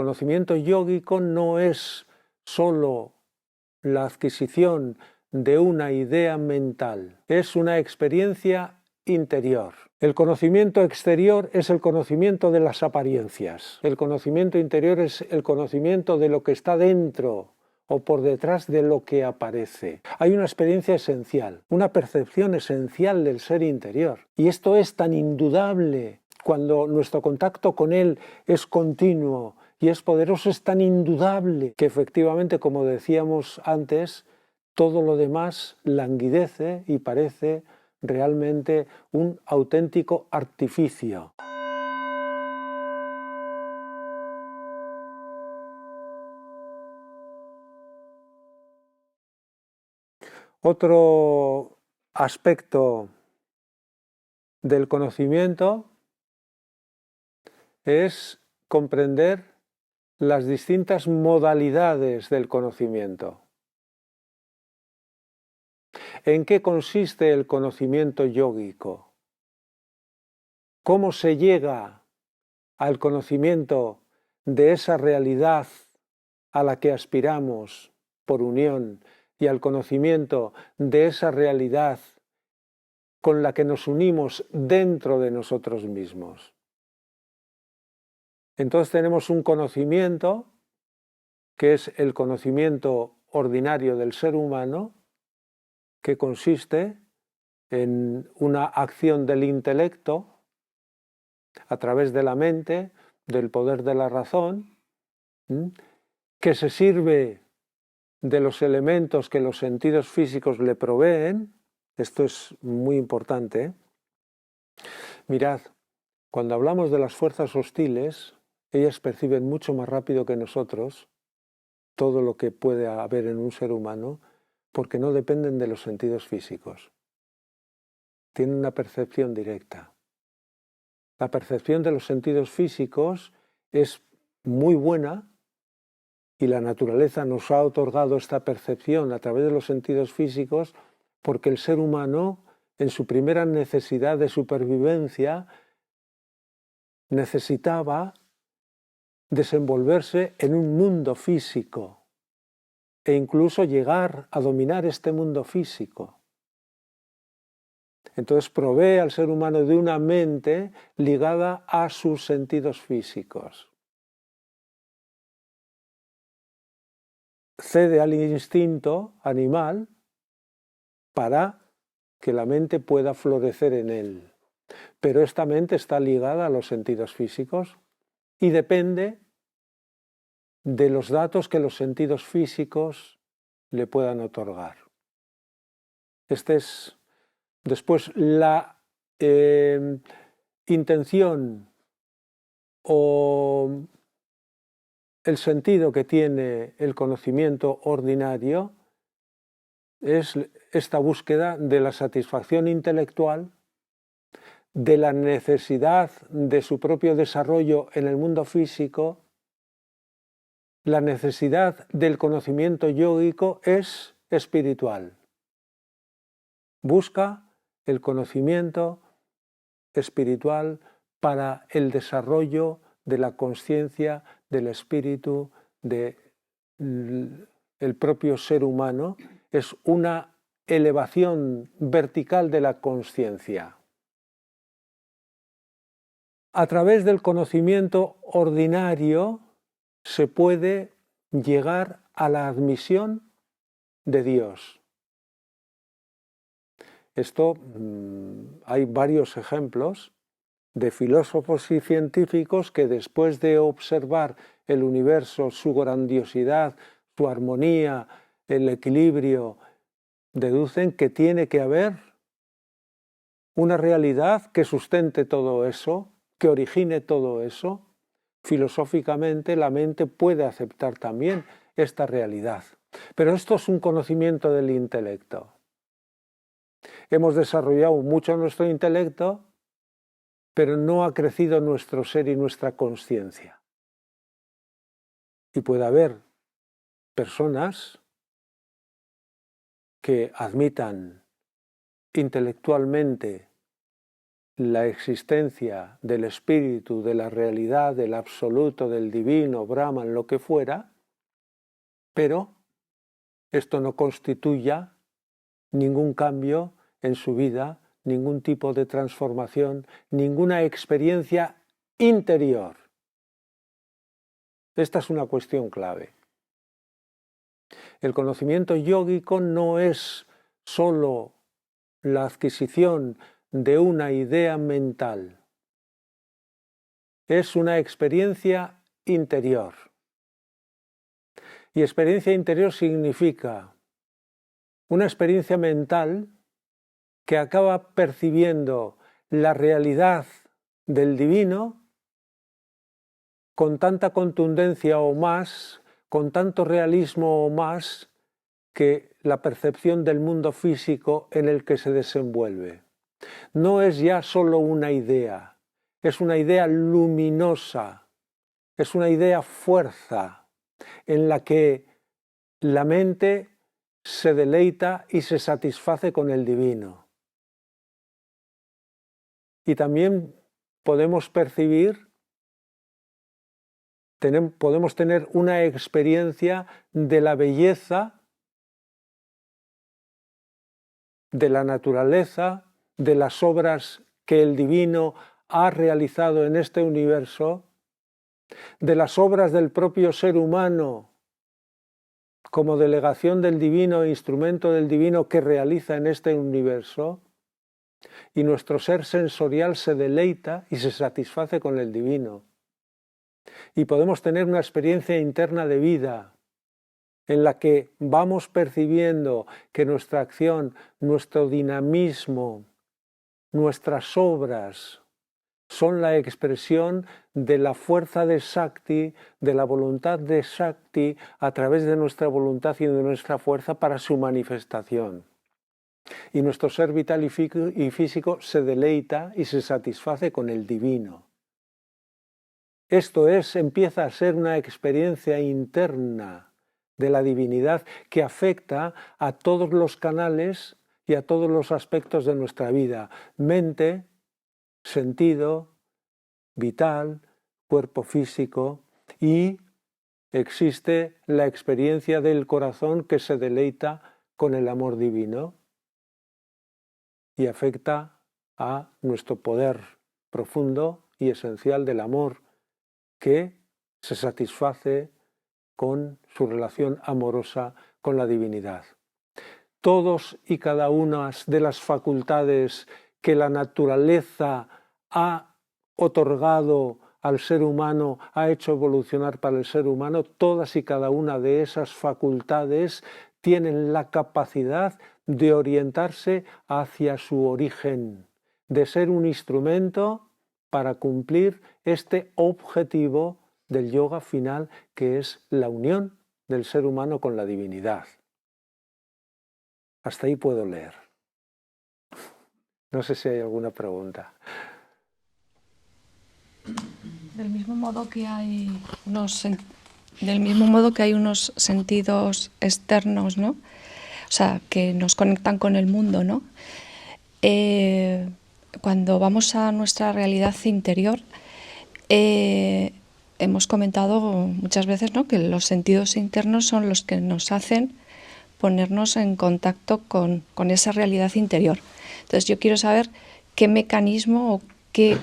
El conocimiento yógico no es solo la adquisición de una idea mental, es una experiencia interior. El conocimiento exterior es el conocimiento de las apariencias. El conocimiento interior es el conocimiento de lo que está dentro o por detrás de lo que aparece. Hay una experiencia esencial, una percepción esencial del ser interior. Y esto es tan indudable cuando nuestro contacto con él es continuo y es poderoso, es tan indudable que efectivamente, como decíamos antes, todo lo demás languidece y parece realmente un auténtico artificio. Otro aspecto del conocimiento es comprender las distintas modalidades del conocimiento. ¿En qué consiste el conocimiento yógico? ¿Cómo se llega al conocimiento de esa realidad a la que aspiramos por unión y al conocimiento de esa realidad con la que nos unimos dentro de nosotros mismos? Entonces tenemos un conocimiento que es el conocimiento ordinario del ser humano, que consiste en una acción del intelecto a través de la mente, del poder de la razón, que se sirve de los elementos que los sentidos físicos le proveen. Esto es muy importante. Mirad, cuando hablamos de las fuerzas hostiles, ellas perciben mucho más rápido que nosotros todo lo que puede haber en un ser humano, porque no dependen de los sentidos físicos. Tienen una percepción directa. La percepción de los sentidos físicos es muy buena y la naturaleza nos ha otorgado esta percepción a través de los sentidos físicos porque el ser humano, en su primera necesidad de supervivencia, necesitaba desenvolverse en un mundo físico e incluso llegar a dominar este mundo físico. Entonces provee al ser humano de una mente ligada a sus sentidos físicos. Cede al instinto animal para que la mente pueda florecer en él. Pero esta mente está ligada a los sentidos físicos y depende de los datos que los sentidos físicos le puedan otorgar. Después la intención o el sentido que tiene el conocimiento ordinario es esta búsqueda de la satisfacción intelectual, de la necesidad de su propio desarrollo en el mundo físico. La necesidad del conocimiento yógico es espiritual. Busca el conocimiento espiritual para el desarrollo de la conciencia, del espíritu, del propio ser humano. Es una elevación vertical de la conciencia. A través del conocimiento ordinario se puede llegar a la admisión de Dios. Esto hay varios ejemplos de filósofos y científicos que después de observar el universo, su grandiosidad, su armonía, el equilibrio, deducen que tiene que haber una realidad que sustente todo eso, que origine todo eso. Filosóficamente la mente puede aceptar también esta realidad. Pero esto es un conocimiento del intelecto. Hemos desarrollado mucho nuestro intelecto, pero no ha crecido nuestro ser y nuestra conciencia. Y puede haber personas que admitan intelectualmente la existencia del espíritu, de la realidad, del absoluto, del divino, Brahman, lo que fuera, pero esto no constituya ningún cambio en su vida, ningún tipo de transformación, ninguna experiencia interior. Esta es una cuestión clave. El conocimiento yógico no es sólo la adquisición de una idea mental, es una experiencia interior. Y experiencia interior significa una experiencia mental que acaba percibiendo la realidad del divino con tanta contundencia o más, con tanto realismo o más, que la percepción del mundo físico en el que se desenvuelve. No es ya solo una idea, es una idea luminosa, es una idea fuerza, en la que la mente se deleita y se satisface con el divino. Y también podemos percibir, podemos tener una experiencia de la belleza de la naturaleza, de las obras que el divino ha realizado en este universo, de las obras del propio ser humano como delegación del divino, instrumento del divino que realiza en este universo, y nuestro ser sensorial se deleita y se satisface con el divino. Y podemos tener una experiencia interna de vida en la que vamos percibiendo que nuestra acción, nuestro dinamismo, nuestras obras son la expresión de la fuerza de Shakti, de la voluntad de Shakti a través de nuestra voluntad y de nuestra fuerza para su manifestación. Y nuestro ser vital y físico se deleita y se satisface con el divino. Esto empieza a ser una experiencia interna de la divinidad que afecta a todos los canales y a todos los aspectos de nuestra vida: mente, sentido, vital, cuerpo físico, y existe la experiencia del corazón que se deleita con el amor divino y afecta a nuestro poder profundo y esencial del amor, que se satisface con su relación amorosa con la divinidad. Todos y cada una de las facultades que la naturaleza ha otorgado al ser humano, ha hecho evolucionar para el ser humano, todas y cada una de esas facultades tienen la capacidad de orientarse hacia su origen, de ser un instrumento para cumplir este objetivo del yoga final, que es la unión del ser humano con la divinidad. Hasta ahí puedo leer. No sé si hay alguna pregunta. Del mismo modo que hay unos sentidos externos, ¿no? O sea, que nos conectan con el mundo, ¿no? Cuando vamos a nuestra realidad interior, hemos comentado muchas veces, ¿no?, que los sentidos internos son los que nos hacen ponernos en contacto con esa realidad interior. Entonces yo quiero saber qué mecanismo o qué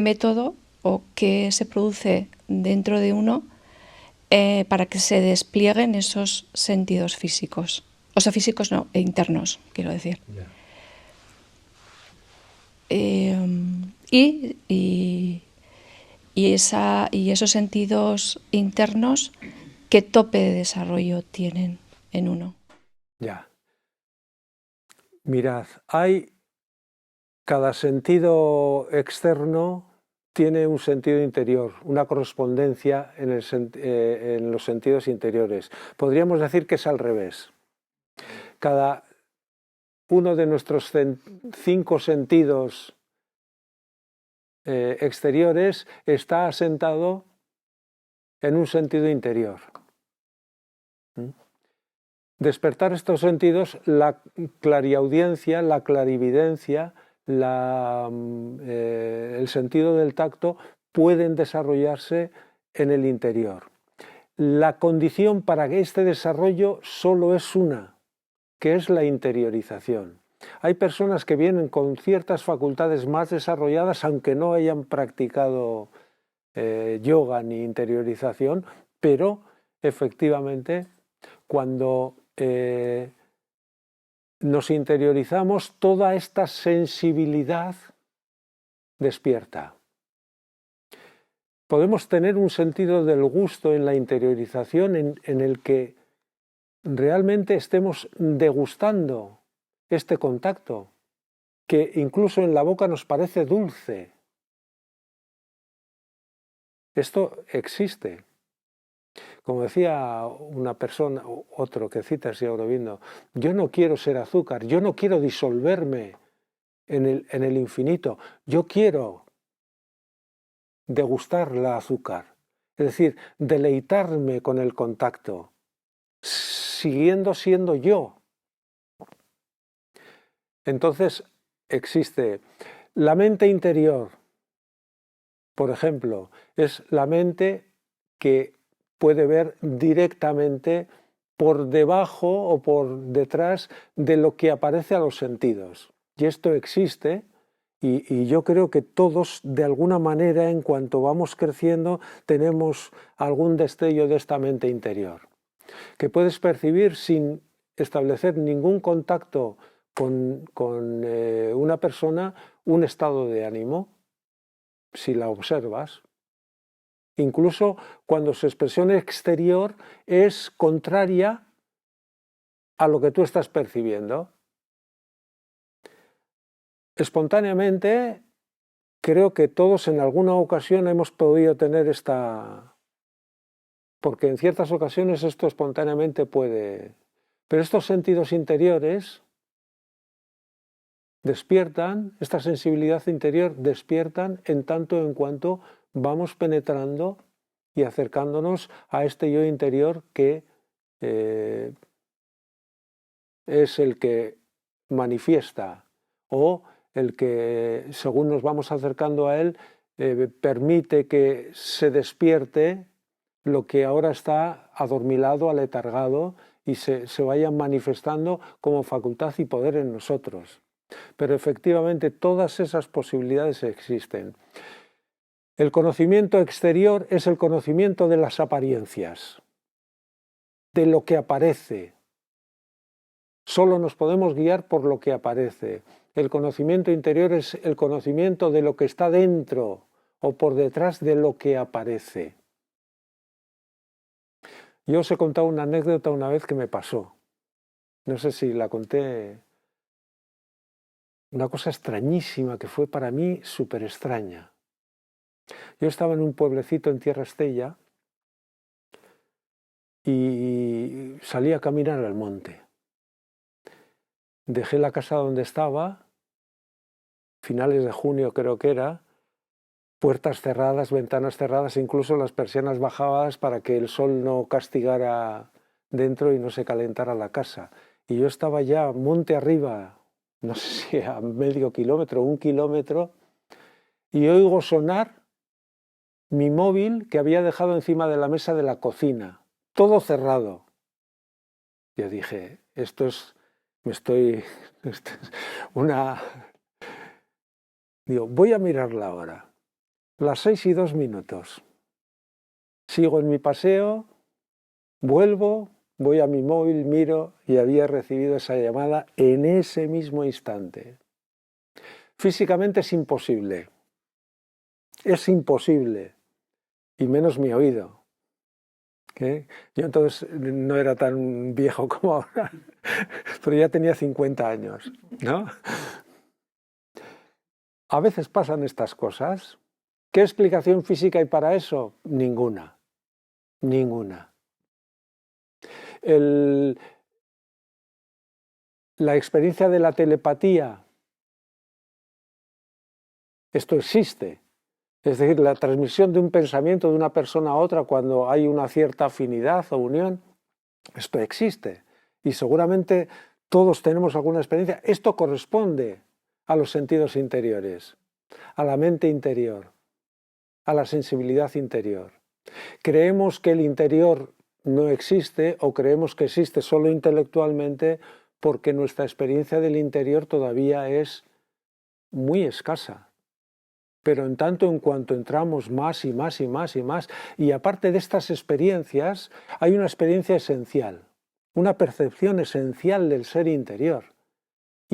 método o qué se produce dentro de uno para que se desplieguen esos sentidos físicos. O sea, físicos no, internos, quiero decir. Yeah. Y esos sentidos internos, ¿qué tope de desarrollo tienen en uno? Ya. Mirad, cada sentido externo tiene un sentido interior, una correspondencia en los sentidos interiores. Podríamos decir que es al revés. Cada uno de nuestros 5 sentidos exteriores está asentado en un sentido interior. Despertar estos sentidos, la clariaudiencia, la clarividencia, el sentido del tacto pueden desarrollarse en el interior. La condición para que este desarrollo solo es una, que es la interiorización. Hay personas que vienen con ciertas facultades más desarrolladas, aunque no hayan practicado yoga ni interiorización, pero efectivamente cuando nos interiorizamos, toda esta sensibilidad despierta. Podemos tener un sentido del gusto en la interiorización en el que realmente estemos degustando este contacto, que incluso en la boca nos parece dulce. Esto existe. Como decía una persona, otro que cita así Aurobindo, yo no quiero ser azúcar, yo no quiero disolverme en el infinito, yo quiero degustar la azúcar, es decir, deleitarme con el contacto, siguiendo siendo yo. Entonces existe la mente interior, por ejemplo, es la mente que puede ver directamente por debajo o por detrás de lo que aparece a los sentidos. Y esto existe y yo creo que todos, de alguna manera, en cuanto vamos creciendo, tenemos algún destello de esta mente interior, que puedes percibir sin establecer ningún contacto con una persona, un estado de ánimo, si la observas. Incluso cuando su expresión exterior es contraria a lo que tú estás percibiendo. Espontáneamente, creo que todos en alguna ocasión hemos podido tener esta... Porque en ciertas ocasiones esto espontáneamente puede... Pero estos sentidos interiores despiertan, esta sensibilidad interior despiertan en tanto en cuanto vamos penetrando y acercándonos a este yo interior que es el que manifiesta o el que, según nos vamos acercando a él, permite que se despierte lo que ahora está adormilado, aletargado y se vaya manifestando como facultad y poder en nosotros. Pero efectivamente todas esas posibilidades existen. El conocimiento exterior es el conocimiento de las apariencias, de lo que aparece. Solo nos podemos guiar por lo que aparece. El conocimiento interior es el conocimiento de lo que está dentro o por detrás de lo que aparece. Yo os he contado una anécdota una vez que me pasó. No sé si la conté. Una cosa extrañísima que fue para mí súper extraña. Yo estaba en un pueblecito en Tierra Estella y salí a caminar al monte. Dejé la casa donde estaba, finales de junio creo que era, puertas cerradas, ventanas cerradas, incluso las persianas bajadas para que el sol no castigara dentro y no se calentara la casa. Y yo estaba ya monte arriba, no sé si a medio kilómetro, 1 kilómetro, y oigo sonar mi móvil que había dejado encima de la mesa de la cocina, todo cerrado. Yo dije, esto es Digo, voy a mirar la hora. Las 6:02. Sigo en mi paseo, vuelvo, voy a mi móvil, miro y había recibido esa llamada en ese mismo instante. Físicamente es imposible. Es imposible. Y menos mi oído. Yo entonces no era tan viejo como ahora, pero ya tenía 50 años, ¿no? A veces pasan estas cosas. ¿Qué explicación física hay para eso? Ninguna. Ninguna. La experiencia de la telepatía, esto existe. Es decir, la transmisión de un pensamiento de una persona a otra cuando hay una cierta afinidad o unión, esto existe. Y seguramente todos tenemos alguna experiencia. Esto corresponde a los sentidos interiores, a la mente interior, a la sensibilidad interior. Creemos que el interior no existe o creemos que existe solo intelectualmente porque nuestra experiencia del interior todavía es muy escasa. Pero en tanto en cuanto entramos más y más y más y más, y aparte de estas experiencias, hay una experiencia esencial, una percepción esencial del ser interior.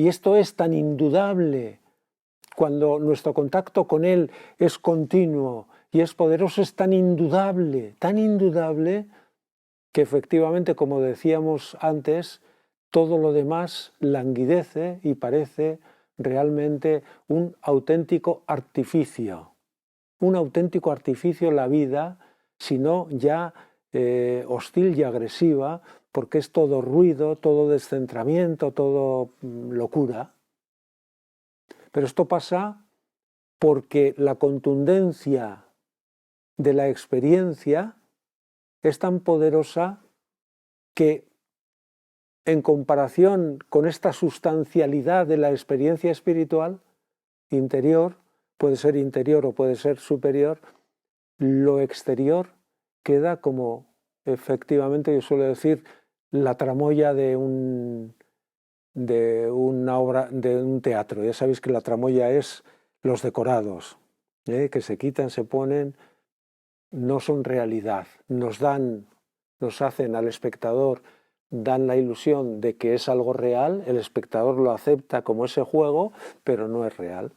Y esto es tan indudable cuando nuestro contacto con él es continuo y es poderoso, es tan indudable que efectivamente, como decíamos antes, todo lo demás languidece y parece realmente un auténtico artificio la vida, sino ya hostil y agresiva, porque es todo ruido, todo descentramiento, todo locura. Pero esto pasa porque la contundencia de la experiencia es tan poderosa que en comparación con esta sustancialidad de la experiencia espiritual interior, puede ser interior o puede ser superior, lo exterior queda como, efectivamente, yo suelo decir, la tramoya de una obra, de un teatro. Ya sabéis que la tramoya es los decorados, que se quitan, se ponen, no son realidad, nos hacen al espectador, dan la ilusión de que es algo real, el espectador lo acepta como ese juego, pero no es real.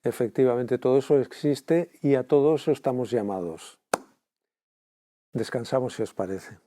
Efectivamente, todo eso existe y a todo eso estamos llamados. Descansamos si os parece.